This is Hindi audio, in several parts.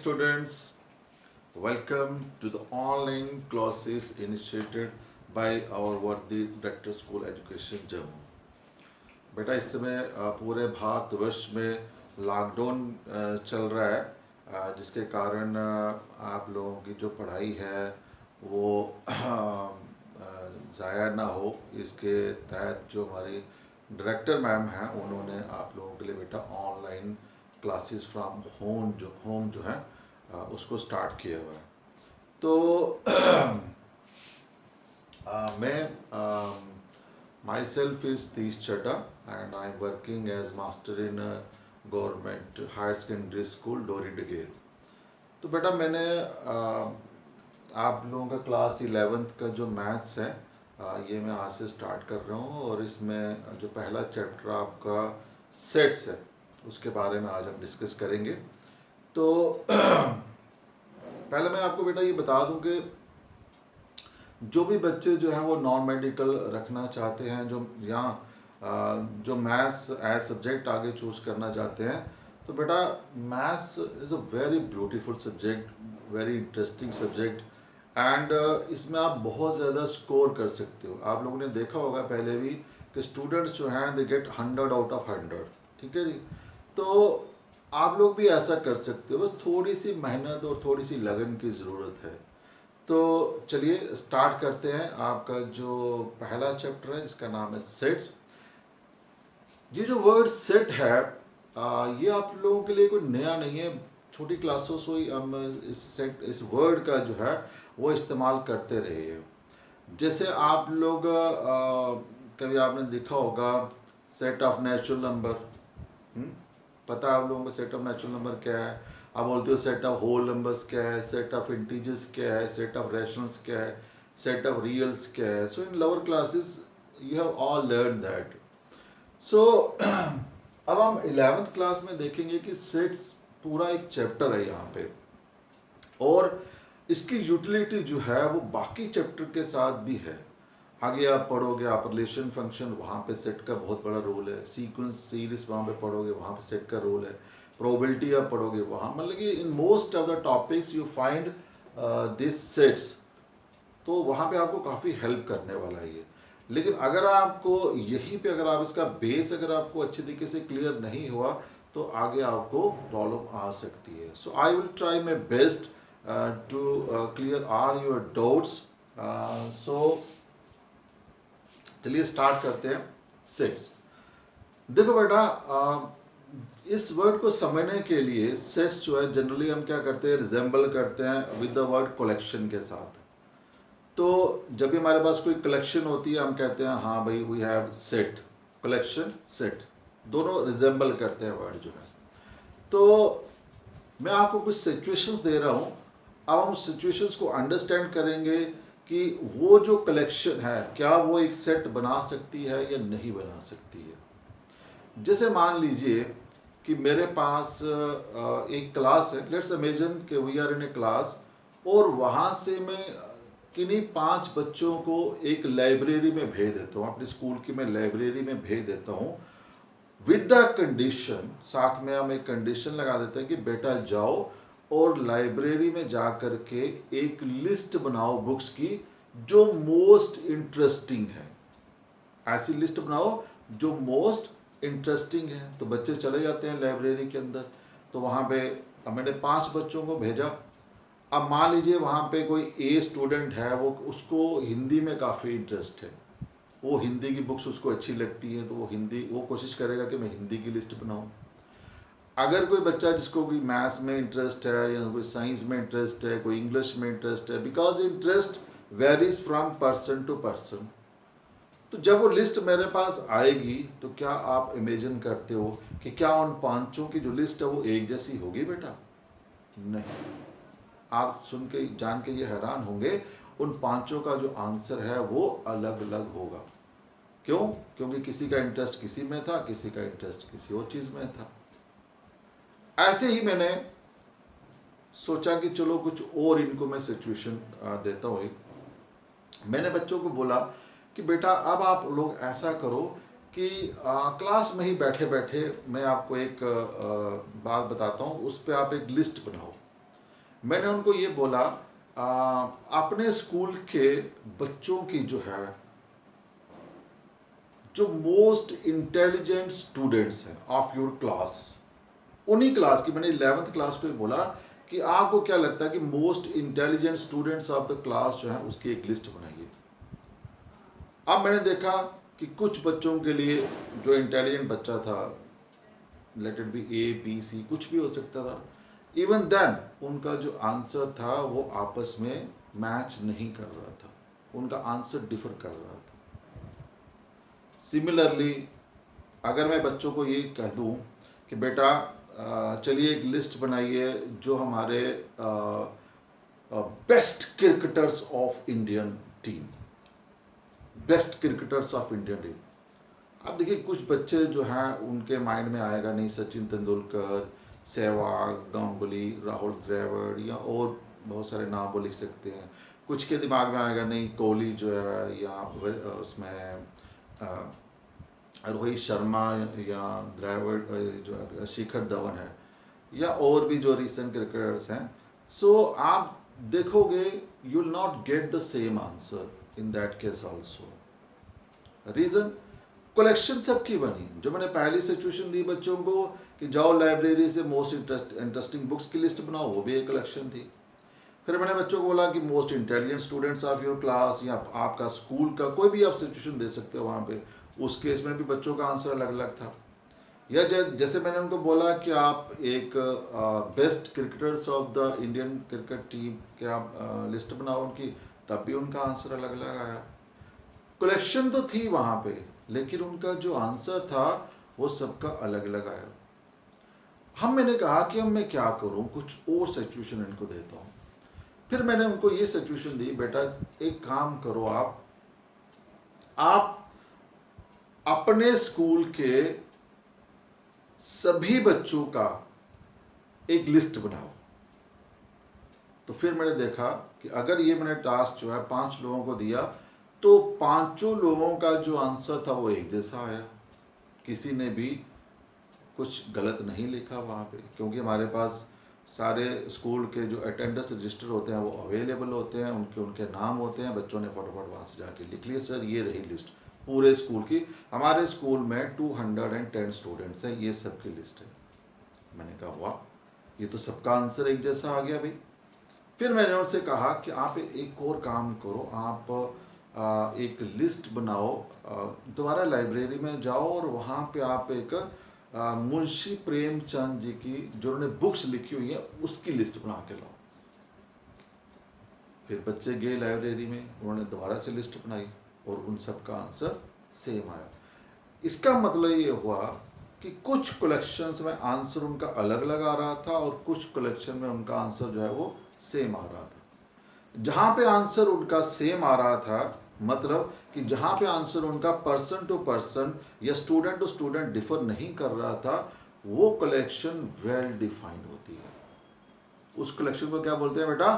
students, welcome to the online classes initiated by our Worthy Director School Education Jammu. बेटा इस समय पूरे भारतवर्ष में लॉकडाउन चल रहा है, जिसके कारण आप लोगों की जो पढ़ाई है वो ज़ाया ना हो, इसके तहत जो हमारी डायरेक्टर मैम हैं उन्होंने आप लोगों के लिए बेटा ऑनलाइन क्लासेस फ्रॉम होम जो है उसको स्टार्ट किया हुआ है। तो मैं माई सेल्फ इज़ तीस Chadha and I am working as master in government higher secondary school डोरी डगेर। तो बेटा मैंने आप लोगों का क्लास 11th का जो मैथ्स है ये मैं आज से स्टार्ट कर रहा हूँ, और इसमें जो पहला चैप्टर आपका सेट्स है उसके बारे में आज हम डिस्कस करेंगे। तो पहले मैं आपको बेटा ये बता दूं कि जो भी बच्चे जो हैं वो नॉन मेडिकल रखना चाहते हैं, जो मैथ्स एज सब्जेक्ट आगे चूज करना चाहते हैं, तो बेटा maths is a very beautiful subject, very interesting subject, and इसमें आप बहुत ज़्यादा स्कोर कर सकते हो। आप लोगों ने देखा होगा पहले भी कि स्टूडेंट्स जो हैं दे गेट 100 आउट ऑफ 100, ठीक है जी। तो आप लोग भी ऐसा कर सकते हो, बस थोड़ी सी मेहनत और थोड़ी सी लगन की ज़रूरत है। तो चलिए स्टार्ट करते हैं। आपका जो पहला चैप्टर है जिसका नाम है सेट्स। ये जो वर्ड सेट है ये आप लोगों के लिए कोई नया नहीं है, छोटी क्लासों से ही हम इस वर्ड का जो है वो इस्तेमाल करते रहे हैं। जैसे आप लोग कभी आपने देखा होगा सेट ऑफ नेचुरल नंबर, पता है आप लोगों को सेट ऑफ नेचुरल नंबर क्या है? आप बोलते हो सेट ऑफ होल नंबर्स क्या है, सेट ऑफ इंटीजर्स क्या है, सेट ऑफ रैशनल्स क्या है, सेट ऑफ रियल्स क्या है। So in lower classes you have all learn that. So अब हम 11th क्लास में देखेंगे कि सेट्स पूरा एक चैप्टर है यहाँ पे, और इसकी यूटिलिटी जो है वो बाकी चैप्टर के साथ भी है। आगे आप पढ़ोगे, आप रिलेशन फंक्शन, वहाँ पे सेट का बहुत बड़ा रोल है। सीक्वेंस सीरीज वहाँ पे पढ़ोगे, वहाँ पे सेट का रोल है। प्रोबेबिलिटी आप पढ़ोगे, वहाँ मतलब कि in most of the topics you find this sets, तो वहाँ पे आपको काफ़ी हेल्प करने वाला है ये। लेकिन अगर आपको यहीं पे अगर आप इसका बेस अगर आपको अच्छे तरीके से क्लियर नहीं हुआ तो आगे आपको प्रॉब्लम आ सकती है। So I will try my best to clear all your doubts. So चलिए स्टार्ट करते हैं सेट्स। देखो बेटा इस वर्ड को समझने के लिए सेट्स जो है जनरली हम क्या करते हैं, रिजेंबल करते हैं विद द वर्ड कलेक्शन के साथ। तो जब भी हमारे पास कोई कलेक्शन होती है हम कहते हैं हाँ भाई we have set, collection set, दोनों रिजेंबल करते हैं वर्ड जो है। तो मैं आपको कुछ सिचुएशंस दे रहा हूँ, अब हम सिचुएशंस को अंडरस्टैंड करेंगे कि वो जो कलेक्शन है क्या वो एक सेट बना सकती है या नहीं बना सकती है। जैसे मान लीजिए कि मेरे पास एक क्लास है, लेट्स इमेजिन कि we are in a class, और वहाँ से मैं किन्हीं 5 बच्चों को एक लाइब्रेरी में भेज देता हूँ, अपने स्कूल की मैं लाइब्रेरी में भेज देता हूँ विद द कंडीशन, साथ में हम एक कंडीशन लगा देते हैं कि बेटा जाओ और लाइब्रेरी में जा कर के एक लिस्ट बनाओ बुक्स की जो मोस्ट इंटरेस्टिंग है। ऐसी लिस्ट बनाओ जो मोस्ट इंटरेस्टिंग है। तो बच्चे चले जाते हैं लाइब्रेरी के अंदर, तो वहाँ पे मैंने 5 बच्चों को भेजा। अब मान लीजिए वहाँ पे कोई ए स्टूडेंट है, वो उसको हिंदी में काफ़ी इंटरेस्ट है, वो हिंदी की बुक्स उसको अच्छी लगती हैं, तो वो कोशिश करेगा कि मैं हिंदी की लिस्ट बनाऊँ। अगर कोई बच्चा जिसको कोई मैथ्स में इंटरेस्ट है या कोई साइंस में इंटरेस्ट है, कोई इंग्लिश में इंटरेस्ट है, because interest varies from person to person. तो जब वो लिस्ट मेरे पास आएगी तो क्या आप इमेजिन करते हो कि क्या उन 5 की जो लिस्ट है वो एक जैसी होगी बेटा? नहीं। आप सुन के जान के ये हैरान होंगे, उन 5 का जो आंसर है वो अलग अलग होगा। क्यों? क्योंकि किसी का इंटरेस्ट किसी में था, किसी का इंटरेस्ट किसी और चीज़ में था। ऐसे ही मैंने सोचा कि चलो कुछ और इनको मैं सिचुएशन देता हूँ। मैंने बच्चों को बोला कि बेटा अब आप लोग ऐसा करो कि क्लास में ही बैठे बैठे मैं आपको एक बात बताता हूँ, उस पर आप एक लिस्ट बनाओ। मैंने उनको ये बोला अपने स्कूल के बच्चों की जो है, जो मोस्ट इंटेलिजेंट स्टूडेंट्स हैं ऑफ योर क्लास, उन्हीं क्लास की, मैंने 11th क्लास को ही बोला कि आपको क्या लगता है कि most intelligent students of the class जो है उसकी एक लिस्ट बनाइए। अब मैंने देखा कि कुछ बच्चों के लिए जो इंटेलिजेंट बच्चा था, let it be A B C, कुछ भी हो सकता था, इवन देन उनका जो आंसर था वो आपस में मैच नहीं कर रहा था, उनका आंसर डिफर कर रहा था। सिमिलरली अगर मैं बच्चों को ये कह दूं कि बेटा चलिए एक लिस्ट बनाइए जो हमारे best cricketers of Indian team, best cricketers of Indian team, अब देखिए कुछ बच्चे जो हैं उनके माइंड में आएगा नहीं सचिन तेंदुलकर, सहवाग, गांगुली, राहुल द्रविड़ या और बहुत सारे नाम वो लिख सकते हैं। कुछ के दिमाग में आएगा नहीं कोहली जो है, या उसमें रोहित शर्मा या द्रविड़ जो शिखर धवन है, या और भी जो रिसेंट क्रिकेटर्स हैं। सो आप देखोगे you will not get the same answer in that case also. Reason, collection सबकी बनी। जो मैंने पहली सिचुएशन दी बच्चों को कि जाओ लाइब्रेरी से मोस्ट इंटरेस्टिंग बुक्स की लिस्ट बनाओ, वो भी एक कलेक्शन थी। फिर मैंने बच्चों को बोला कि most intelligent students of your class, या आपका स्कूल का कोई भी आप सिचुएशन दे सकते हो वहाँ पे, उस केस में भी बच्चों का आंसर अलग अलग था। या जैसे मैंने उनको बोला कि आप एक best cricketers of the Indian cricket team के आप लिस्ट बनाओ उनकी, तब भी उनका आंसर अलग अलग आया। कलेक्शन तो थी वहाँ पे, लेकिन उनका जो आंसर था वो सबका अलग अलग आया। मैंने कहा कि अब मैं क्या करूं, कुछ और सिचुएशन इनको देता हूं। फिर मैंने उनको ये सिचुएशन दी, बेटा एक काम करो, आप अपने स्कूल के सभी बच्चों का एक लिस्ट बनाओ। तो फिर मैंने देखा कि अगर ये मैंने टास्क जो है 5 लोगों को दिया तो 5 लोगों का जो आंसर था वो एक जैसा आया, किसी ने भी कुछ गलत नहीं लिखा वहाँ पे, क्योंकि हमारे पास सारे स्कूल के जो अटेंडेंस रजिस्टर होते हैं वो अवेलेबल होते हैं, उनके नाम होते हैं। बच्चों ने फटाफट वहाँ से जाके लिख लिया, सर ये रही लिस्ट पूरे स्कूल की। हमारे स्कूल में 210 स्टूडेंट्स हैं, ये सबकी लिस्ट है। मैंने कहा वाह, ये तो सबका आंसर एक जैसा आ गया भाई। फिर मैंने उनसे कहा कि आप एक और काम करो, आप एक लिस्ट बनाओ, दोबारा लाइब्रेरी में जाओ और वहाँ पे आप एक मुंशी प्रेमचंद जी की जो उन्होंने बुक्स लिखी हुई हैं उसकी लिस्ट बना के लाओ। फिर बच्चे गए लाइब्रेरी में, उन्होंने दोबारा से लिस्ट बनाई और उन सब का आंसर सेम आया। इसका मतलब ये हुआ कि कुछ कलेक्शंस में आंसर उनका अलग अलग आ रहा था और कुछ कलेक्शन में उनका आंसर जो है वो सेम आ रहा था। जहाँ पे आंसर उनका सेम आ रहा था, मतलब कि जहाँ पे आंसर उनका पर्सन टू पर्सन या स्टूडेंट टू स्टूडेंट डिफर नहीं कर रहा था, वो कलेक्शन वेल डिफाइंड होती है। उस कलेक्शन को क्या बोलते हैं बेटा?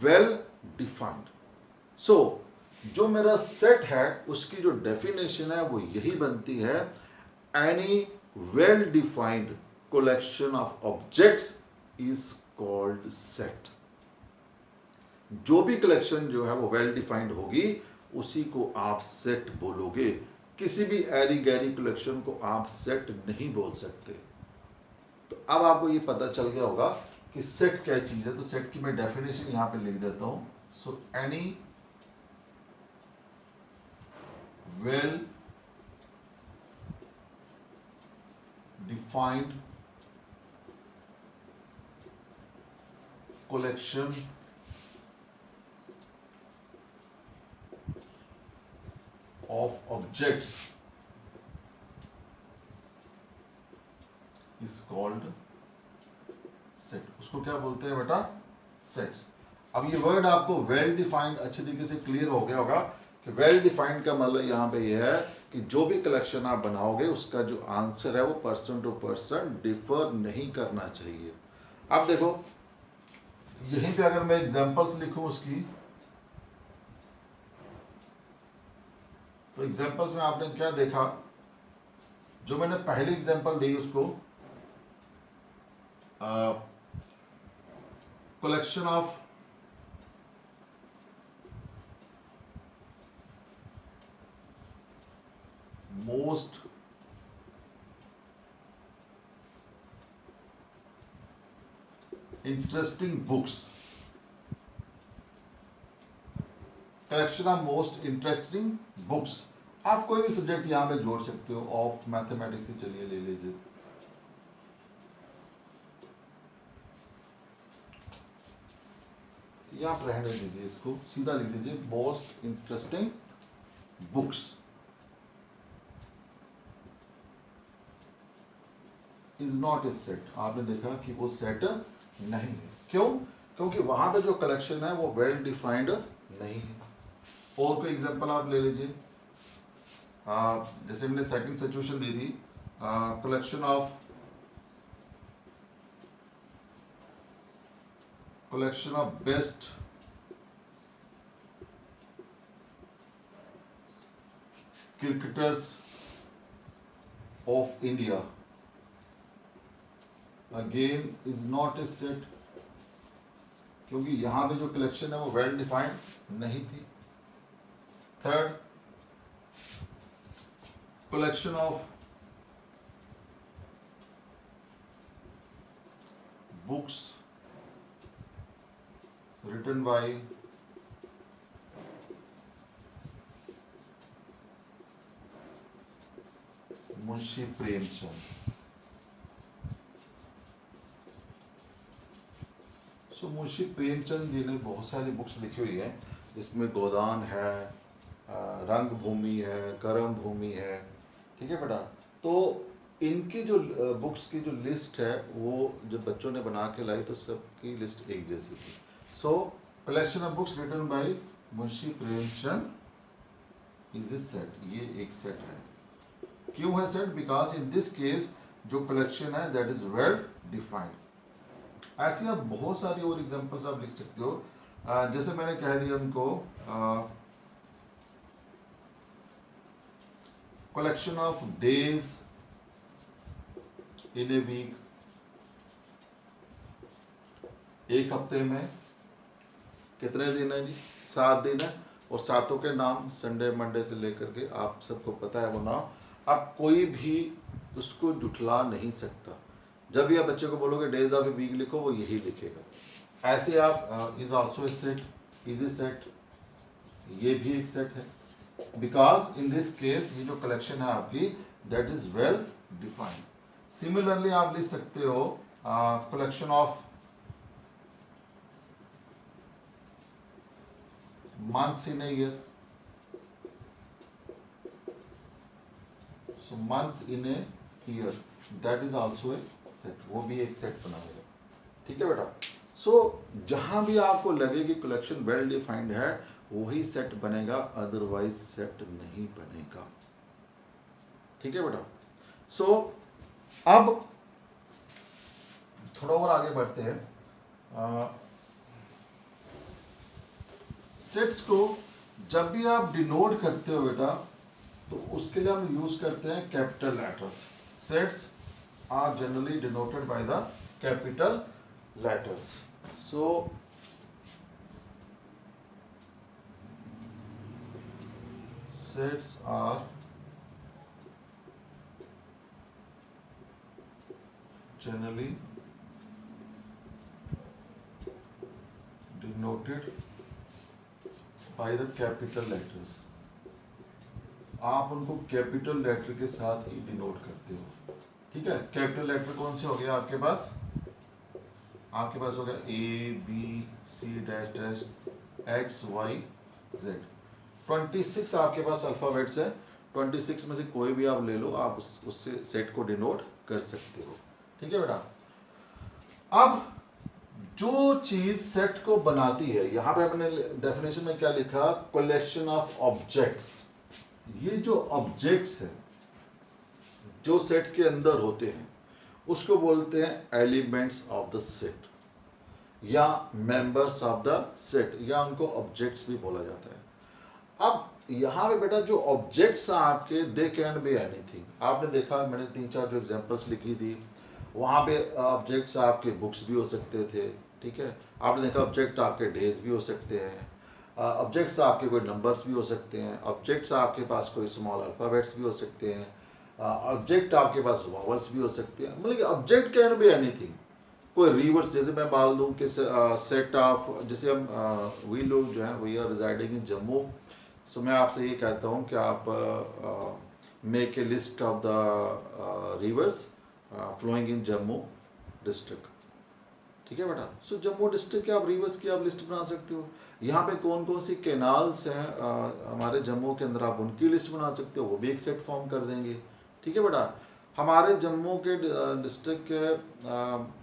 Well defined. सो जो मेरा सेट है उसकी जो डेफिनेशन है वो यही बनती है, any well defined collection of objects is called set. जो भी कलेक्शन जो है वो वेल डिफाइंड होगी उसी को आप सेट बोलोगे। किसी भी एरी गैरी कलेक्शन को आप सेट नहीं बोल सकते। तो अब आपको ये पता चल गया होगा कि सेट क्या चीज है। तो सेट की मैं डेफिनेशन यहां पे लिख देता हूं। So any well defined collection of objects is called set। उसको क्या बोलते हैं बेटा? सेट। अब ये वर्ड आपको वेल डिफाइंड अच्छे तरीके से क्लियर हो गया होगा कि वेल डिफाइंड का मतलब यहाँ पे ये है कि जो भी कलेक्शन आप बनाओगे उसका जो आंसर है वो पर्सन टू पर्सन डिफर नहीं करना चाहिए। अब देखो यहीं पे अगर मैं एग्जांपल्स लिखूं उसकी, तो एग्जांपल्स में आपने क्या देखा? जो मैंने पहली एग्जांपल दी उसको collection of most interesting books, collection of most interesting books. आप कोई भी सब्जेक्ट यहाँ पे जोड़ सकते हो, ऑफ मैथमेटिक्स से चलिए ले लीजिए, या आप रहने दीजिए, इसको सीधा लिख दीजिए most interesting books is not a set. आपने देखा कि वो सेट नहीं है, क्यों? क्योंकि वहां पे जो कलेक्शन है वो वेल डिफाइंड नहीं है। और कोई एग्जांपल आप ले लीजिए, जैसे हमने सेकंड सिचुएशन दी थी, collection of best cricketers of India again is not a set, क्योंकि यहां पे जो कलेक्शन है वो वेल डिफाइंड नहीं थी। Third, collection of books written by Munshi Premchand. So Munshi Premchand ji ने बहुत सारी बुक्स लिखी हुई हैं, जिसमें गोदान है, रंग भूमि है, कर्म भूमि है, ठीक है बेटा। तो इनकी जो बुक्स की जो लिस्ट है वो जब बच्चों ने बना के लाई तो सबकी लिस्ट एक जैसी थी। So collection of books written by Munshi Premchand is a set, ये एक सेट है। क्यों है set? Because in this case जो कलेक्शन है दैट इज वेल डिफाइंड। ऐसी आप बहुत सारी और एग्जांपल्स आप लिख सकते हो, जैसे मैंने कह दिया उनको collection of days in a week, एक हफ्ते में कितने दिन है जी? 7 दिन है, और सातों के नाम संडे मंडे से लेकर के आप सबको पता है वो नाम। आप कोई भी उसको जुठला नहीं सकता। जब भी आप बच्चे को बोलोगे डेज ऑफ ए वीक लिखो, वो यही लिखेगा। ऐसे आप is also a set, is a set, ये भी एक सेट है, बिकॉज इन दिस केस ये जो कलेक्शन है आपकी that is well defined. Similarly आप लिख सकते हो collection of months in a year, so months in a year that is also a set, वो भी एक सेट बनाएगा, ठीक है बेटा। सो जहां भी आपको लगे कि कलेक्शन वेल डिफाइंड है वही सेट बनेगा, अदरवाइज सेट नहीं बनेगा, ठीक है बेटा। सो अब थोड़ा और आगे बढ़ते हैं। सेट्स को जब भी आप डिनोट करते हो बेटा, तो उसके लिए हम यूज करते हैं capital letters. Sets are generally denoted by the capital letters. So sets are generally denoted by the capital letters। आप उनको कैपिटल लेटर के साथ ही डिनोट करते हो, ठीक है। कैपिटल लेटर कौन से हो गया आपके पास? आपके पास हो गया A B C dash dash X Y Z. 26 आपके पास अल्फाबेट्स है, 26 में से कोई भी आप ले लो, आप उससे सेट को डिनोट कर सकते हो, ठीक है बेटा। अब जो चीज सेट को बनाती है, यहां पे अपने डेफिनेशन में क्या लिखा? Collection of objects. ये जो ऑब्जेक्ट्स है जो सेट के अंदर होते हैं उसको बोलते हैं एलिमेंट्स ऑफ द सेट या मेंबर्स ऑफ द सेट, या उनको ऑब्जेक्ट्स भी बोला जाता है। अब यहां पे बेटा जो ऑब्जेक्ट्स हैं आपके, दे कैन बी एनीथिंग। आपने देखा मैंने 3-4 जो एग्जांपल्स लिखी थी, वहाँ पे ऑब्जेक्ट्स आपके बुक्स भी हो सकते थे, ठीक है। आपने देखा ऑब्जेक्ट आपके डेज भी हो सकते हैं, ऑब्जेक्ट्स आपके कोई नंबर्स भी हो सकते हैं, ऑब्जेक्ट्स आपके पास कोई स्मॉल अल्फ़ाबेट्स भी हो सकते हैं, ऑब्जेक्ट आपके पास वॉवल्स भी हो सकते हैं, मतलब ऑब्जेक्ट कैन बी एनीथिंग। कोई रिवर्स, जैसे मैं मान लूँ कि सेट ऑफ, जैसे हम वी लोग जो हैं we are residing in Jammu, so मैं आपसे ये कहता हूँ कि आप make a list of the rivers flowing in Jammu district, ठीक है बेटा। सो जम्मू डिस्ट्रिक्ट के आप रिवर्स की आप लिस्ट बना सकते हो। यहाँ पे कौन कौन सी कैनाल्स हैं हमारे जम्मू के अंदर, आप उनकी लिस्ट बना सकते हो, वो भी एक सेट फॉर्म कर देंगे, ठीक है बेटा। हमारे जम्मू के डिस्ट्रिक्ट के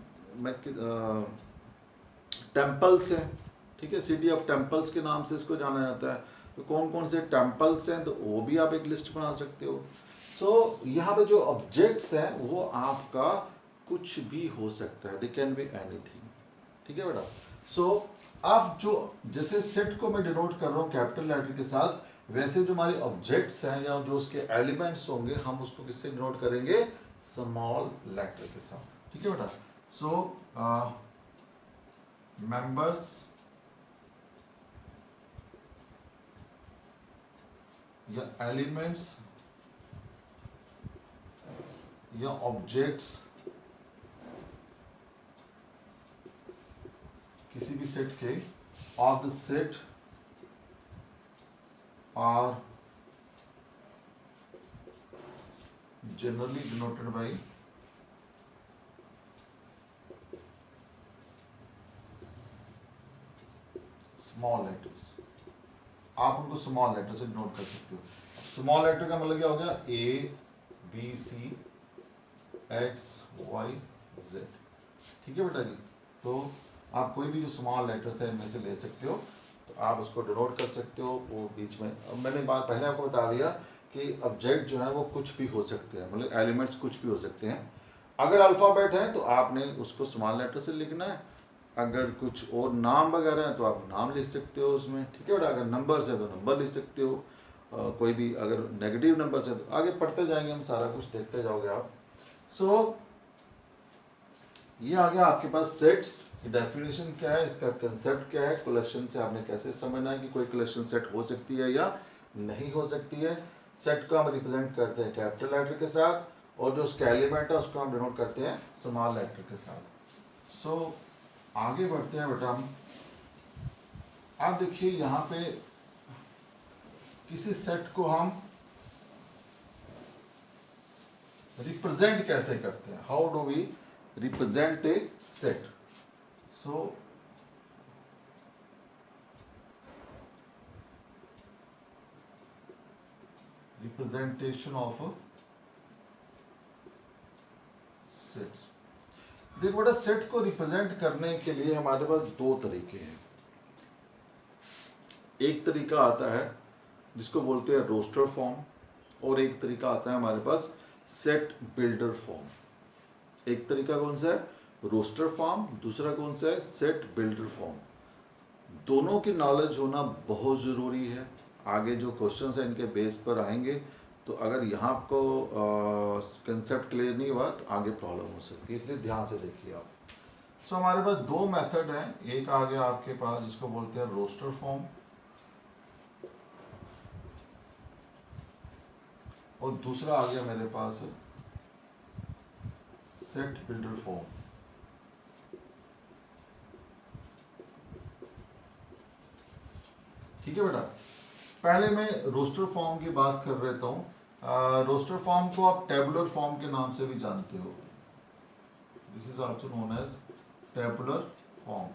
टेम्पल्स हैं, ठीक है, सिटी ऑफ टेम्पल्स के नाम से इसको जाना जाता है। तो कौन कौन से टेम्पल्स हैं, तो वो भी आप एक लिस्ट बना सकते हो। सो यहाँ पे जो ऑब्जेक्ट्स हैं वो आपका कुछ भी हो सकता है, दे कैन बी एनीथिंग, ठीक है बेटा। सो अब जो जैसे सेट को मैं डिनोट कर रहा हूँ कैपिटल लेटर के साथ, वैसे जो हमारे ऑब्जेक्ट्स हैं या जो उसके एलिमेंट्स होंगे हम उसको किससे डिनोट करेंगे, स्मॉल लेटर के साथ, ठीक है बेटा। सो मेंबर्स या एलिमेंट्स या ऑब्जेक्ट्स किसी भी सेट के of the set are generally denoted by small letters. आप उनको स्मॉल लेटर से डिनोट कर सकते हो। स्मॉल लेटर का मतलब क्या हो गया, A B C X Y Z, ठीक है बेटा जी। तो आप कोई भी जो स्मॉल लेटर्स है इनमें से ले सकते हो, तो आप उसको डिनोट कर सकते हो। वो बीच में, अब मैंने बात पहले आपको बता दिया कि ऑब्जेक्ट जो है वो कुछ भी हो सकते हैं, मतलब एलिमेंट्स कुछ भी हो सकते हैं। अगर अल्फ़ाबेट है तो आपने उसको स्मॉल लेटर से लिखना है, अगर कुछ और नाम वगैरह है तो आप नाम लिख सकते हो उसमें, ठीक है बेटा। अगर नंबर्स है तो नंबर लिख सकते हो, कोई भी अगर नेगेटिव नंबर्स है तो आगे पढ़ते जाएंगे हम, सारा कुछ देखते जाओगे आप। सो ये आ गया आपके पास सेट की डेफिनेशन क्या है, इसका कंसेप्ट क्या है, कलेक्शन से आपने कैसे समझना है कि कोई कलेक्शन सेट हो सकती है या नहीं हो सकती है। सेट को हम रिप्रेजेंट करते हैं कैपिटल लेटर के साथ, और जो उसका एलिमेंट है उसको हम डिनोट करते हैं स्मॉल लेटर के साथ। सो आगे बढ़ते हैं बेटा हम। आप देखिए यहाँ पे किसी सेट को हम रिप्रेजेंट कैसे करते हैं, how do we represent a set. So representation of set. देखो बेटा, सेट को रिप्रेजेंट करने के लिए हमारे पास दो तरीके हैं। एक तरीका आता है जिसको बोलते हैं रोस्टर फॉर्म, और एक तरीका आता है हमारे पास सेट बिल्डर फॉर्म। एक तरीका कौन सा है, रोस्टर फॉर्म, दूसरा कौन सा है, सेट बिल्डर फॉर्म। दोनों की नॉलेज होना बहुत ज़रूरी है। आगे जो क्वेश्चंस हैं इनके बेस पर आएंगे, तो अगर यहाँ आपको कंसेप्ट क्लियर नहीं हुआ तो आगे प्रॉब्लम हो सकती है, इसलिए ध्यान से देखिए आप। सो हमारे पास दो मेथड हैं, एक आ गया आपके पास जिसको बोलते हैं रोस्टर फॉर्म, और दूसरा आ गया मेरे पास सेट बिल्डर फॉर्म। ठीक है बेटा, पहले मैं रोस्टर फॉर्म की बात कर रहता हूँ। रोस्टर फॉर्म को आप टेबुलर फॉर्म के नाम से भी जानते हो, this is also known as tabular form.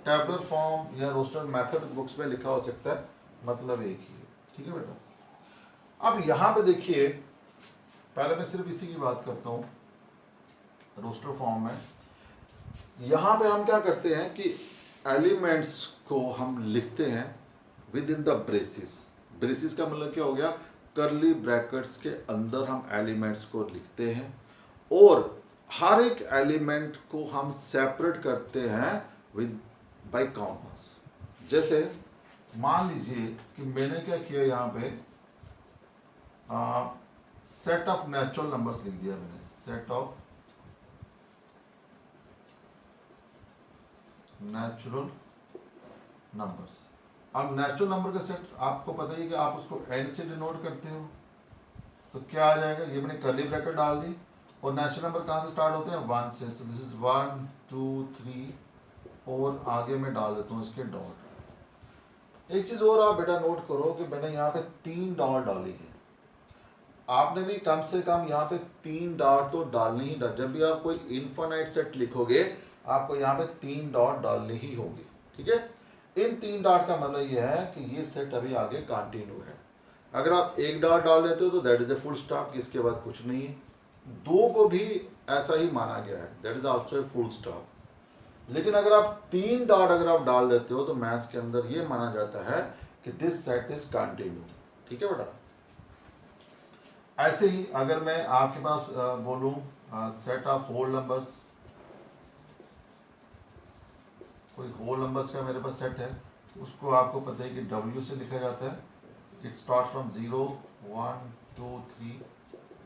Tabular form या रोस्टर मेथड बुक्स में लिखा हो सकता है, मतलब एक ही है, ठीक है बेटा। अब यहाँ पे देखिए, पहले मैं सिर्फ इसी की बात करता हूँ रोस्टर फॉर्म में। यहाँ पे हम क्या करते हैं कि एलिमेंट्स को हम लिखते हैं with in the braces. Braces का मतलब क्या हो गया, करली ब्रैकेट्स के अंदर हम एलिमेंट्स को लिखते हैं, और हर एक एलिमेंट को हम सेपरेट करते हैं विद बाय कॉमास। जैसे मान लीजिए कि मैंने क्या किया, यहाँ पे सेट ऑफ नेचुरल नंबर्स लिख दिया मैंने, सेट ऑफ नेचुरल नंबर्स। अब नेचुरल नंबर का सेट आपको पता ही है कि आप उसको n से डिनोट करते हो, तो क्या आ जाएगा, ये मैंने कर्ली ब्रैकेट डाल दी, और नेचुरल नंबर कहाँ से स्टार्ट होते हैं, 1 से, तो दिस इज 1 2 3, और आगे मैं डाल देता हूँ इसके डॉट। एक चीज और आप बेटा नोट करो कि मैंने यहाँ पे 3 डॉट डाली है, आपने भी कम से कम यहाँ पे 3 डॉट तो डालनी ही डाल, जब भी आप कोई इनफाइनाइट सेट लिखोगे आपको यहाँ पे 3 डॉट डालनी ही होगी, ठीक है। इन 3 डॉट का मतलब यह है कि ये सेट अभी आगे कंटिन्यू है। अगर आप 1 डॉट डाल देते हो तो that is a full stop, इसके बाद कुछ नहीं है। 2 को भी ऐसा ही माना गया है, that is also a full stop. लेकिन अगर आप 3 डॉट अगर आप डाल देते हो तो मैथ्स के अंदर ये माना जाता है कि दिस सेट इज कंटिन्यू, ठीक है बेटा। ऐसे ही अगर मैं आपके पास बोलूं सेट ऑफ होल नंबर्स, कोई होल नंबर्स का मेरे पास सेट है, उसको आपको पता है कि W से लिखा जाता है। इट स्टार्ट फ्रॉम 0 1 2 3,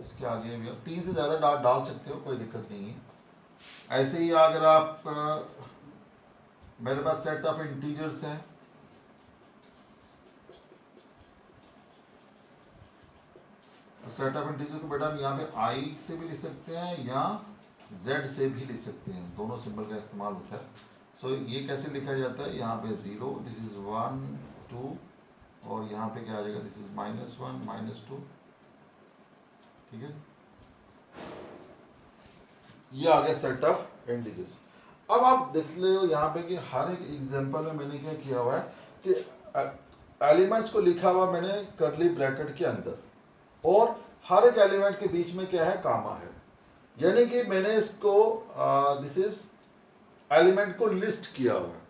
इसके आगे भी 3 से ज़्यादा डॉट डाल सकते हो, कोई दिक्कत नहीं है। ऐसे ही अगर आप मेरे पास सेट ऑफ इंटीजर्स हैं, सेट ऑफ इंटीजर को बेटा हम यहाँ पे I से भी लिख सकते हैं या Z से भी लिख सकते हैं, दोनों सिंबल का इस्तेमाल होता है। सो ये कैसे लिखा जाता है, यहाँ पे 0, दिस इज 1 2, और यहाँ पे क्या आ जाएगा, दिस इज -1 -2, ठीक है। ये आ गया सेट ऑफ इंटीजर्स। अब आप देख ले हो यहाँ पे कि हर एक एग्जांपल में मैंने क्या किया हुआ है कि एलिमेंट्स को लिखा हुआ मैंने कर्ली ब्रैकेट के अंदर, और हर एक एलिमेंट के बीच में क्या है, कामा है, यानी कि मैंने इसको दिस इज एलिमेंट को लिस्ट किया हुआ है।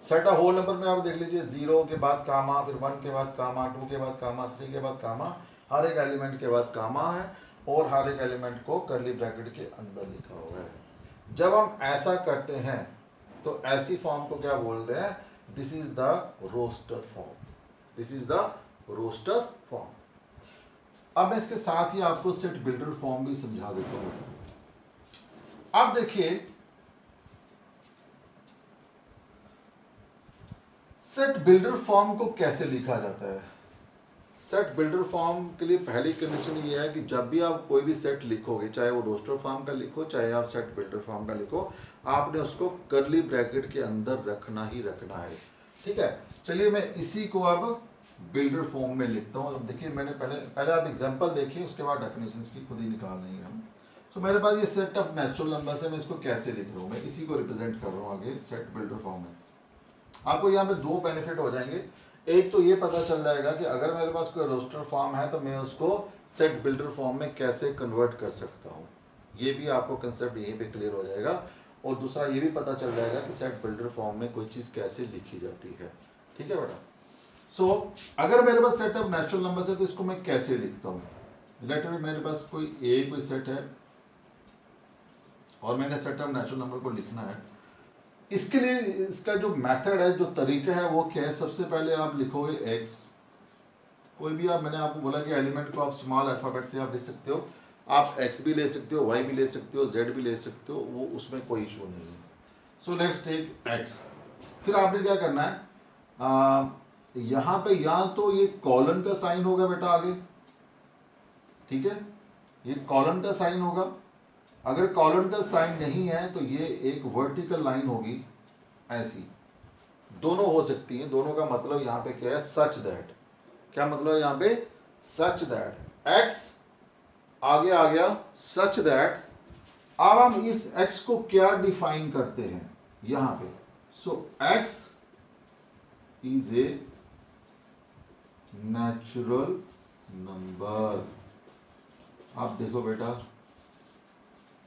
सेट ऑफ होल नंबर में आप देख लीजिए 0 के बाद कामा, फिर 1 के बाद कामा, 2 के बाद कामा, 3 के बाद कामा, हर एक एलिमेंट के बाद कामा है, और हर एक एलिमेंट को कर्ली ब्रैकेट के अंदर लिखा हुआ है। जब हम ऐसा करते हैं तो ऐसी फॉर्म को क्या बोलते हैं, this is the roster form, this is the roster form. अब मैं इसके साथ ही आपको सेट बिल्डर फॉर्म भी समझा देता हूं। अब देखिए सेट बिल्डर फॉर्म को कैसे लिखा जाता है। सेट बिल्डर फॉर्म के लिए पहली कंडीशन ये है कि जब भी आप कोई भी सेट लिखोगे, चाहे वो रोस्टर फॉर्म का लिखो, चाहे आप सेट बिल्डर फॉर्म का लिखो, आपने उसको कर्ली ब्रैकेट के अंदर रखना ही रखना है, ठीक है। चलिए मैं इसी को अब बिल्डर फॉर्म में लिखता हूँ। अब देखिए मैंने पहले आप एग्जांपल देखिए, उसके बाद डेफिनेशंस की खुद ही निकाल लेंगे हम। सो मेरे पास ये सेट ऑफ नेचुरल नंबर्स है, मैं इसको कैसे लिख रहा हूँ, मैं इसी को रिप्रेजेंट कर रहा हूँ आगे सेट बिल्डर फॉर्म में। आपको यहाँ पे 2 बेनिफिट हो जाएंगे। एक तो ये पता चल जाएगा कि अगर मेरे पास कोई रोस्टर फॉर्म है तो मैं उसको सेट बिल्डर फॉर्म में कैसे कन्वर्ट कर सकता हूँ, ये भी आपको कंसेप्ट यहीं पे क्लियर हो जाएगा। और दूसरा ये भी पता चल जाएगा कि सेट बिल्डर फॉर्म में कोई चीज़ कैसे लिखी जाती है, ठीक है बेटा। सो अगर मेरे पास सेट ऑफ नेचुरल नंबर्स है तो इसको मैं कैसे लिखता हूँ। लेटर मेरे पास कोई सेट है और मैंने सेट ऑफ नेचुरल नंबर को लिखना है। इसके लिए इसका जो मेथड है, जो तरीका है वो क्या है, सबसे पहले आप लिखोगे x, कोई भी आप, मैंने आपको बोला कि एलिमेंट को आप स्मॉल अल्फाबेट से आप लिख सकते हो, आप x भी ले सकते हो, y भी ले सकते हो, z भी ले सकते हो, वो उसमें कोई इशू नहीं है। So let's take x। फिर आपने क्या करना है, यहाँ पे या तो ये कॉलन का साइन होगा बेटा आगे, ठीक है, ये कॉलन का साइन होगा। अगर कॉलन का साइन नहीं है तो ये एक वर्टिकल लाइन होगी ऐसी, दोनों हो सकती हैं। दोनों का मतलब यहाँ पे क्या है, सच दैट। क्या मतलब है यहाँ पे, सच दैट x आगे आ गया, सच दैट। अब हम इस x को क्या डिफाइन करते हैं यहाँ पे, सो x is a natural number. आप देखो बेटा,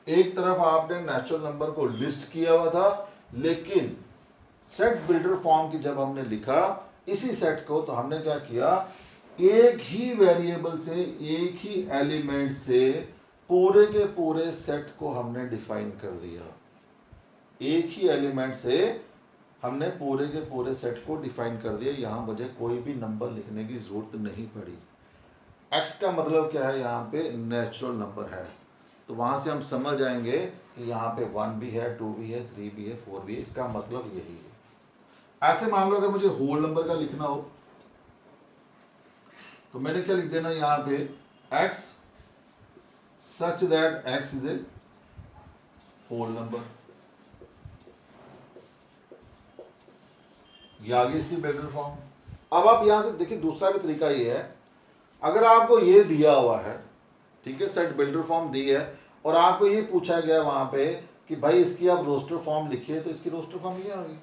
एक तरफ आपने नेचुरल नंबर को लिस्ट किया हुआ था, लेकिन सेट बिल्डर फॉर्म की जब हमने लिखा इसी सेट को, तो हमने क्या किया, एक ही वेरिएबल से, एक ही एलिमेंट से पूरे के पूरे सेट को हमने डिफाइन कर दिया। एक ही एलिमेंट से हमने पूरे के पूरे सेट को डिफाइन कर दिया। यहां मुझे कोई भी नंबर लिखने की जरूरत नहीं पड़ी। x का मतलब क्या है, यहाँ पे नेचुरल नंबर है। तो वहां से हम समझ जाएंगे कि यहाँ पे 1 भी है, 2 भी है, 3 भी है, 4 भी है। इसका मतलब यही है। ऐसे मान लो अगर मुझे होल नंबर का लिखना हो तो मैंने क्या लिख देना यहाँ पे x such that x is a whole number। ये आ गई इसकी बेटर फॉर्म। अब आप यहां से देखिए दूसरा भी तरीका ये है, अगर आपको ये दिया हुआ है, ठीक है, सेट बिल्डर फॉर्म दी है और आपको ये पूछा गया वहां पे कि भाई इसकी आप रोस्टर फॉर्म लिखिए, तो इसकी रोस्टर फॉर्म ये आ गई।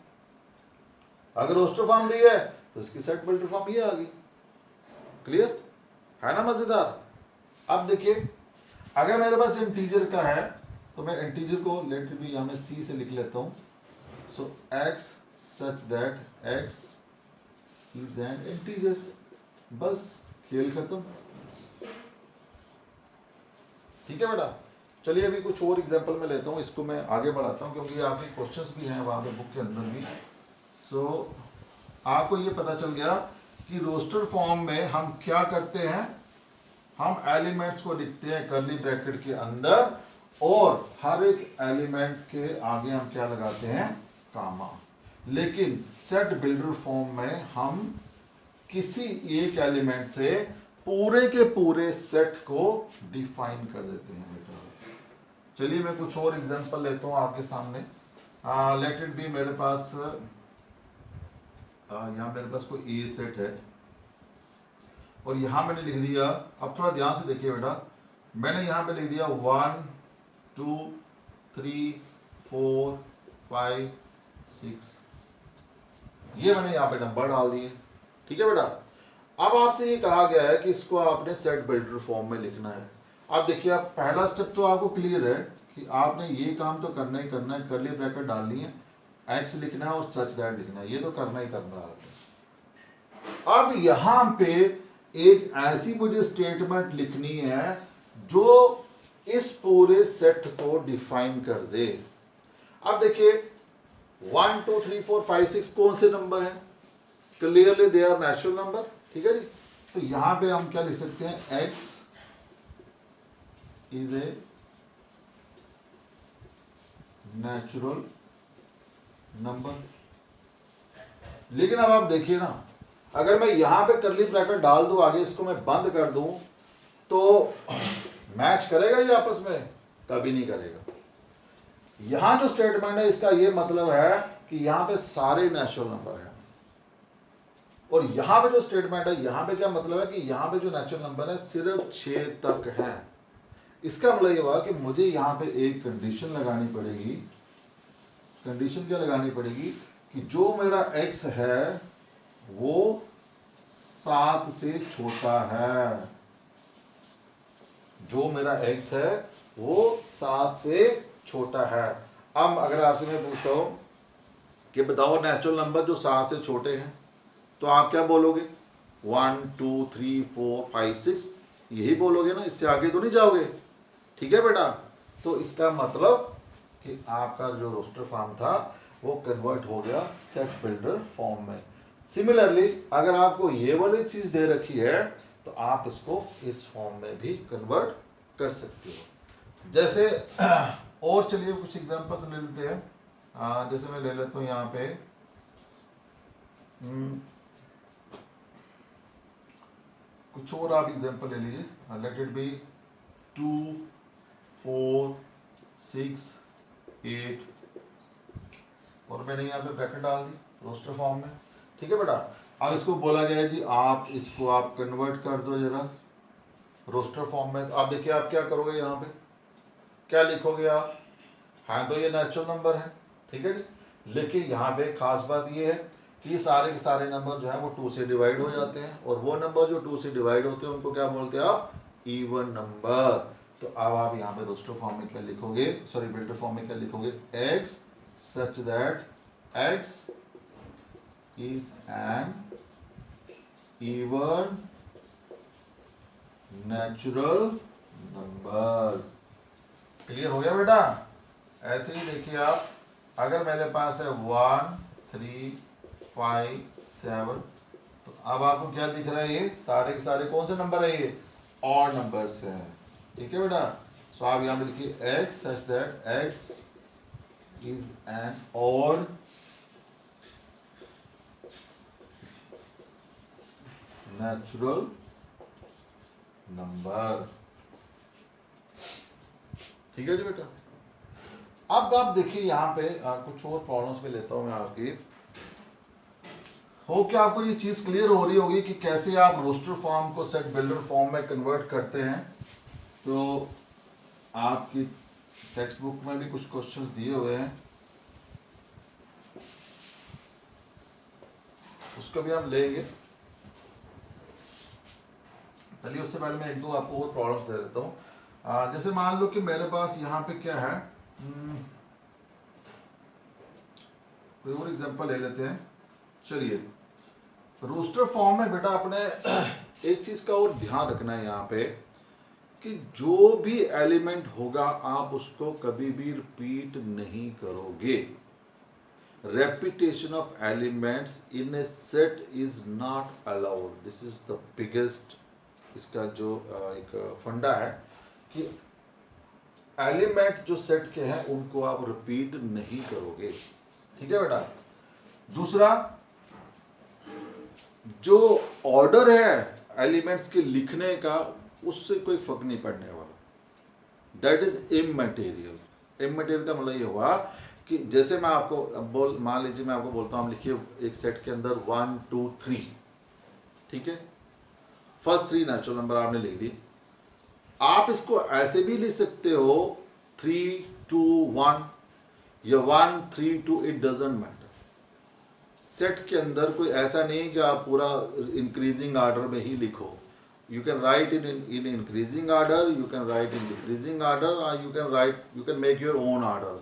अगर रोस्टर फॉर्म दी है तो इसकी सेट बिल्डर फॉर्म ये आ गई। क्लियर है ना, मजेदार। अब देखिए अगर मेरे पास इंटीजर का है तो मैं इंटीजर को लेट भी यहां में सी से लिख लेता हूं। So x such that x is an integer। बस खेल खत्म। ठीक है बेटा, चलिए अभी कुछ और एग्जांपल में लेता हूं, इसको मैं आगे बढ़ाता हूं क्योंकि आपके क्वेश्चंस भी हैं वहां पे बुक के अंदर भी। सो आपको ये पता चल गया कि रोस्टर फॉर्म में हम क्या करते हैं, हम एलिमेंट्स को लिखते हैं कर्ली ब्रैकेट के अंदर और हर एक एलिमेंट के आगे हम क्या लगाते हैं, कामा। लेकिन सेट बिल्डर फॉर्म में हम किसी एक एलिमेंट से पूरे के पूरे सेट को डिफाइन कर देते हैं बेटा। चलिए मैं कुछ और एग्जांपल लेता हूं आपके सामने। लेट इट बी मेरे पास यहां मेरे पास कोई ए सेट है और यहां मैंने लिख दिया, अब थोड़ा ध्यान से देखिए बेटा, मैंने यहां पे लिख दिया 1 2 3 4 5 6, ये मैंने यहाँ पे नंबर डाल दिए। ठीक है बेटा, अब आपसे ये कहा गया है कि इसको आपने सेट बिल्डर फॉर्म में लिखना है। अब देखिए, आप पहला स्टेप तो आपको क्लियर है कि आपने ये काम तो करना ही करना है, कर्ली ब्रैकेट डालनी है, एक्स लिखना है और सच दैट लिखना है, ये तो करना ही करना है। अब यहां पे एक ऐसी मुझे स्टेटमेंट लिखनी है जो इस पूरे सेट को डिफाइन कर दे। अब देखिए 1 2 3 4 5 6 कौन से नंबर हैं, clearly they are natural number. ठीक है जी, तो यहां पे हम क्या लिख सकते हैं, x is a natural number. लेकिन अब आप देखिए ना, अगर मैं यहां पे कर्ली ब्रैकेट डाल दूं, आगे इसको मैं बंद कर दूं, तो मैच करेगा ये आपस में, कभी नहीं करेगा। यहां जो स्टेटमेंट है इसका ये मतलब है कि यहां पे सारे नेचुरल नंबर हैं, और यहां पे जो स्टेटमेंट है, यहां पे क्या मतलब है कि यहां पे जो नेचुरल नंबर है सिर्फ 6 तक है। इसका मतलब ये हुआ कि मुझे यहां पे एक कंडीशन लगानी पड़ेगी। कंडीशन क्या लगानी पड़ेगी कि जो मेरा x है वो 7 से छोटा है। जो मेरा x है वो 7 से छोटा है। अब अगर आपसे मैं पूछता हूं कि बताओ नेचुरल नंबर जो 7 से छोटे हैं, तो आप क्या बोलोगे, 1 2 3 4 5 6 यही बोलोगे ना, इससे आगे तो नहीं जाओगे। ठीक है बेटा, तो इसका मतलब कि आपका जो रोस्टर फॉर्म था वो कन्वर्ट हो गया सेट बिल्डर फॉर्म में। सिमिलरली अगर आपको ये वाली चीज दे रखी है तो आप इसको इस फॉर्म में भी कन्वर्ट कर सकते हो। जैसे और चलिए कुछ एग्जांपल्स ले लेते हैं। जैसे मैं ले लेता हूं यहाँ पे कुछ और आप एग्जांपल ले लीजिए। लेट इट बी 2 4 6 8 और मैंने यहाँ पे ब्रैकेट डाल दी रोस्टर फॉर्म में। ठीक है बेटा, अब इसको बोला गया है जी आप इसको आप कन्वर्ट कर दो जरा रोस्टर फॉर्म में। आप देखिए आप क्या करोगे, यहाँ पे क्या लिखोगे आप, हाँ तो ये नेचुरल नंबर है। ठीक है जी, लेकिन यहाँ पे खास बात ये है कि ये सारे के सारे नंबर जो है वो 2 से डिवाइड हो जाते हैं, और वो नंबर जो 2 से डिवाइड होते हैं उनको क्या बोलते हैं आप, इवन नंबर। तो अब आप यहाँ पे रोस्टर फॉर्म में क्या लिखोगे, सॉरी बिल्डर फॉर्म में क्या लिखोगे, x such that x is an even natural number। Clear हो गया बेटा। ऐसे ही देखिए आप, अगर मेरे पास है 1 3 5 7, तो अब आपको क्या दिख रहा है, ये सारे के सारे कौन से नंबर है, ये ऑड नंबर्स हैं। ठीक है बेटा, सो आप यहां पे लिखिए x such that x is an odd natural number. ठीक है जी बेटा। अब आप देखिए यहाँ पे कुछ और प्रॉब्लम्स में लेता हूं मैं आपकी। हो क्या आपको ये चीज क्लियर हो रही होगी कि कैसे आप रोस्टर फॉर्म को सेट बिल्डर फॉर्म में कन्वर्ट करते हैं। तो आपकी टेक्स्ट बुक में भी कुछ क्वेश्चंस दिए हुए हैं, उसको भी हम लेंगे। चलिए उससे पहले मैं एक दो आपको और प्रॉब्लम्स दे देता हूँ। जैसे मान लो कि मेरे पास यहाँ पे क्या है, कोई और एग्जांपल ले लेते हैं। चलिए रोस्टर फॉर्म में बेटा अपने एक चीज का और ध्यान रखना है यहाँ पे कि जो भी एलिमेंट होगा आप उसको कभी भी रिपीट नहीं करोगे। Repetition of elements in A set is not allowed. This is the biggest इसका जो एक फंडा है कि एलिमेंट जो सेट के हैं उनको आप रिपीट नहीं करोगे। ठीक है बेटा। दूसरा, जो ऑर्डर है एलिमेंट्स के लिखने का उससे कोई फर्क नहीं पड़ने वाला। That is immaterial. इममटेरियल का मतलब ये हुआ कि जैसे मैं आपको मान लीजिए मैं आपको बोलता हूँ लिखिए एक सेट के अंदर 1 2 3, ठीक है, फर्स्ट 3 नेचुरल नंबर आपने लिख दी। आप इसको ऐसे भी लिख सकते हो 3 2 1 या 1 3 2, इट डजंट मैटर। सेट के अंदर कोई ऐसा नहीं कि आप पूरा इंक्रीजिंग ऑर्डर में ही लिखो। You can write in increasing order, you can write in decreasing order, और you can make your own order.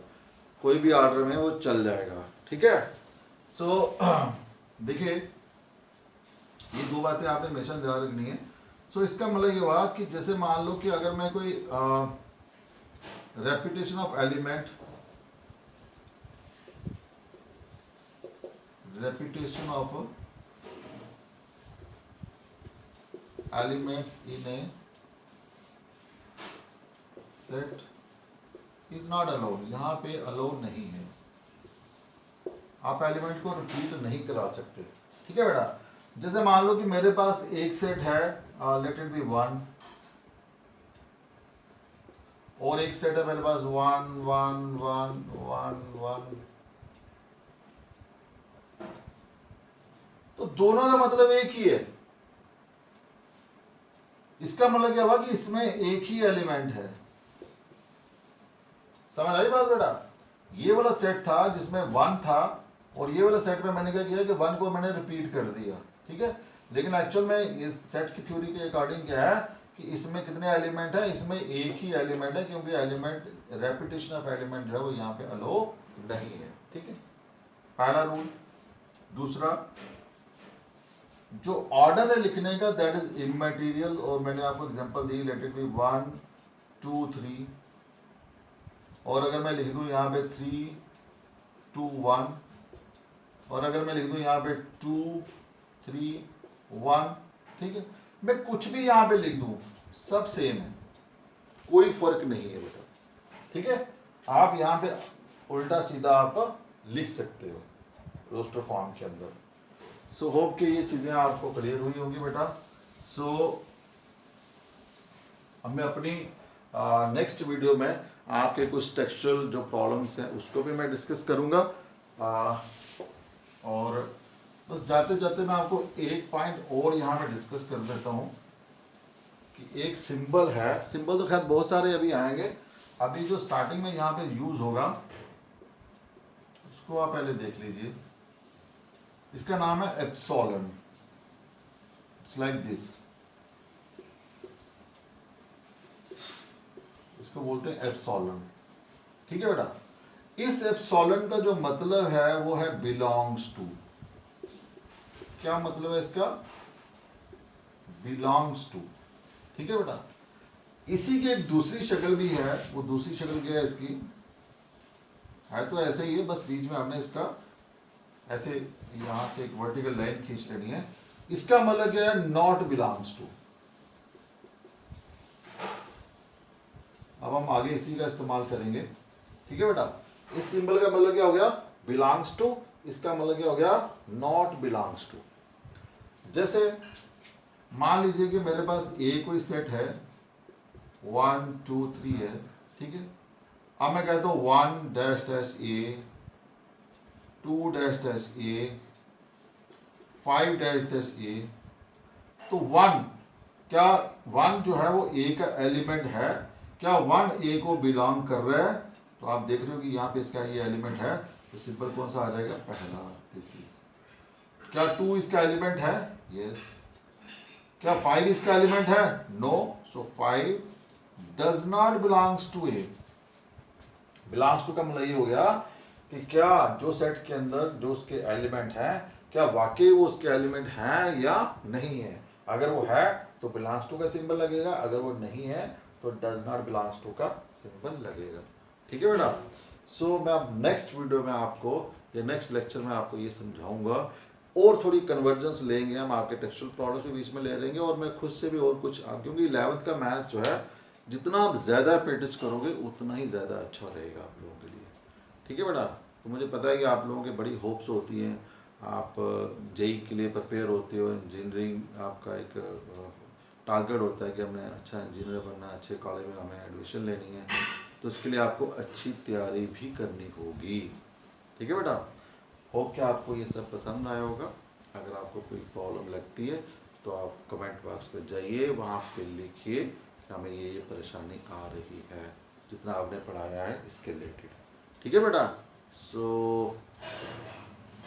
कोई भी ऑर्डर में वो चल जाएगा। ठीक है। सो देखिए ये दो बातें आपने हमेशा ध्यान रखनी है। सो इसका मतलब ये हुआ कि जैसे मान लो कि अगर मैं कोई repetition of element in a set is not allowed। यहाँ पे अलाउड नहीं है, आप एलिमेंट को रिपीट नहीं करा सकते। ठीक है बेटा। जैसे मान लो कि मेरे पास एक सेट है, लेट इट बी 1, और एक सेट है मेरे पास 1 1 1 1 1। तो दोनों का मतलब एक ही है। इसका मतलब क्या हुआ कि इसमें एक ही एलिमेंट है। समझ आई बात बेटा। ये वाला सेट था जिसमें 1 था, और ये वाला सेट में मैंने क्या किया कि 1 को मैंने रिपीट कर दिया। ठीक है। लेकिन एक्चुअल में इस सेट की थ्योरी के अकॉर्डिंग क्या है कि इसमें कितने एलिमेंट है, इसमें एक ही एलिमेंट है, क्योंकि एलिमेंट रेपिटेशन ऑफ एलिमेंट जो है वो यहाँ पे अलो नहीं है। ठीक है, पहला रूल। दूसरा, जो ऑर्डर है लिखने का दैट इज इममटेरियल, और मैंने आपको example the, late it B 1 2 3, और अगर मैं लिख दूं यहाँ पे 3 2 1, और अगर मैं लिख दूं यहाँ पे 2 3 1, ठीक है, मैं कुछ भी यहाँ पे लिख दूं सब सेम है, कोई फर्क नहीं है बेटा। ठीक है। आप यहाँ पे उल्टा सीधा आप लिख सकते हो रोस्टर फॉर्म के अंदर। सो होप कि ये चीजें आपको क्लियर हुई होंगी बेटा। सो अब मैं अपनी नेक्स्ट वीडियो में आपके कुछ टेक्सचुअल जो प्रॉब्लम्स हैं उसको भी मैं डिस्कस करूंगा। और बस जाते जाते मैं आपको एक पॉइंट और यहाँ पे डिस्कस कर देता हूँ कि एक सिंबल है। सिंबल तो खैर बहुत सारे अभी आएंगे, अभी जो स्टार्टिंग में यहाँ पे यूज होगा उसको आप पहले देख लीजिए। इसका नाम है एप्सिलॉन। इट्स लाइक दिस, इसको बोलते हैं एप्सिलॉन। ठीक है बेटा। इस एप्सिलॉन का जो मतलब है वो है बिलोंग्स टू। क्या मतलब है इसका? Belongs to. ठीक है बेटा। इसी की एक दूसरी शक्ल भी है। वो दूसरी शक्ल क्या है इसकी? है तो ऐसे ही है, बस बीच में आपने इसका ऐसे यहां से एक वर्टिकल लाइन खींच लेनी है। इसका मतलब क्या है? Not belongs to. अब हम आगे इसी का इस्तेमाल करेंगे। ठीक है बेटा, इस सिंबल का मतलब क्या हो गया, बिलोंग्स टू, इसका मतलब क्या हो गया, नॉट बिलोंग्स टू। जैसे मान लीजिए कि मेरे पास ए कोई सेट है 1 2 3 है, ठीक है। अब मैं कहता हूं 1 डैश डैश ए, 2 डैश डैश ए, 5 डैश डैश ए। तो 1, क्या 1 जो है वो ए का एलिमेंट है, क्या 1 ए को बिलोंग कर रहा है? तो आप देख रहे हो कि यहाँ पे इसका ये एलिमेंट है, तो सिंपल कौन सा आ जाएगा, पहला, दिस इज। क्या 2 इसका एलिमेंट है? यस। क्या 5 इसका एलिमेंट है? No. So 5 does not belongs to A. Belongs to का मतलब ये हो गया कि क्या जो सेट के अंदर जो उसके एलिमेंट है, क्या वाकई वो उसके एलिमेंट हैं या नहीं है। अगर वो है तो बिलोंग्स टू का सिंबल लगेगा, अगर वो नहीं है तो डज नॉट बिलोंग्स टू का सिंबल लगेगा। ठीक है बेटा। सो मैं अब नेक्स्ट वीडियो में आपको, या नेक्स्ट लेक्चर में आपको ये समझाऊंगा, और थोड़ी कन्वर्जेंस लेंगे हम, आपके टेक्सचुअल प्रॉब्लम्स के बीच में ले लेंगे, और मैं खुद से भी और कुछ, क्योंकि 11th का मैथ जो है जितना आप ज़्यादा प्रैक्टिस करोगे उतना ही ज़्यादा अच्छा रहेगा आप लोगों के लिए। ठीक है बेटा। तो मुझे पता है कि आप लोगों की बड़ी होप्स होती हैं, आप जेई के लिए प्रिपेयर होते हो, इंजीनियरिंग आपका एक टारगेट होता है कि हमने अच्छा इंजीनियर बनना है, अच्छे कॉलेज में हमें एडमिशन लेनी है, तो उसके लिए आपको अच्छी तैयारी भी करनी होगी। ठीक है बेटा। होप कि आपको ये सब पसंद आया होगा। अगर आपको कोई प्रॉब्लम लगती है तो आप कमेंट बॉक्स पे जाइए, वहाँ पे लिखिए कि हमें ये परेशानी आ रही है, जितना आपने पढ़ाया है इसके रिलेटेड। ठीक है बेटा। So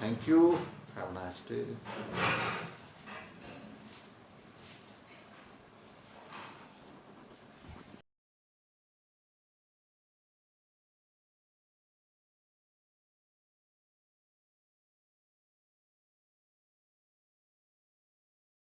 thank you, have a nice day.